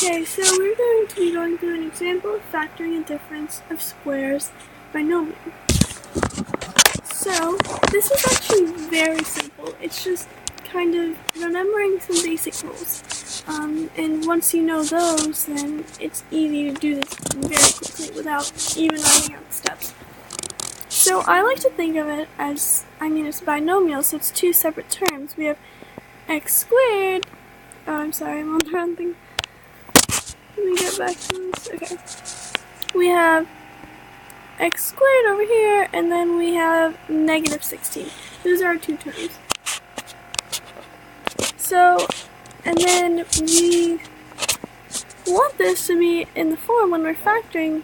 Okay, so we're going to be going through an example of factoring a difference of squares binomial. So, this is actually very simple. It's just kind of remembering some basic rules. And once you know those, then it's easy to do this very quickly without even writing out the steps. So I like to think of it as, it's binomial, so it's two separate terms. We have x squared. Oh, I'm sorry, I'm on the wrong thing. Let me get back to this. Okay. We have x squared over here, and then we have negative 16. Those are our two terms. So, and then we want this to be in the form when we're factoring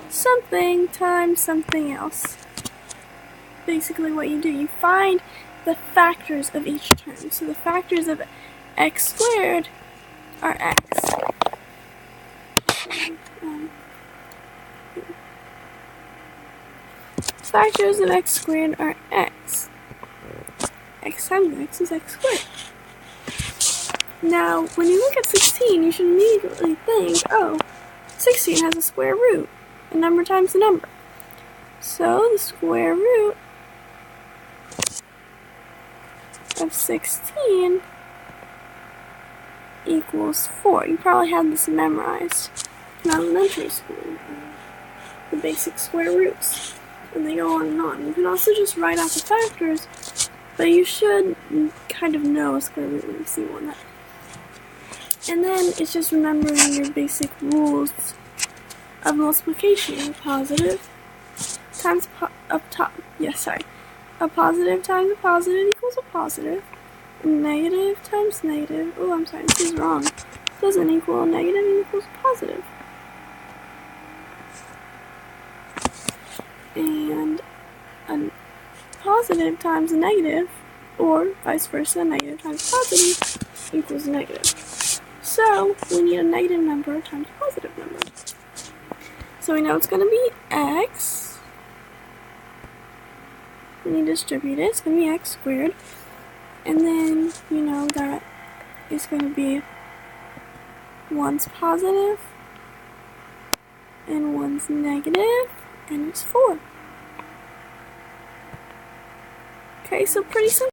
something times something else. Basically what you do, you find the factors of each term. So the factors of x squared are x. Factors of x squared are x. X times x is x squared. Now, when you look at 16, you should immediately think, oh, 16 has a square root. A number times a number. So the square root of 16 equals 4. You probably had this memorized in elementary school. The basic square roots. And they go on and on. You can also just write out the factors, but you should kind of know a square root when you see one. And then it's just remembering your basic rules of multiplication. Positive times a positive times a positive equals a positive. Negative times negative. Oh, I'm sorry, this is wrong. Doesn't equal a negative, it equals a positive. And a positive times a negative, or vice versa, negative times positive equals negative. So we need a negative number times a positive number. So we know it's going to be x. When you distribute it, it's going to be x squared. And then you know that it's going to be one's positive and one's negative, and it's 4. Okay, so pretty simple.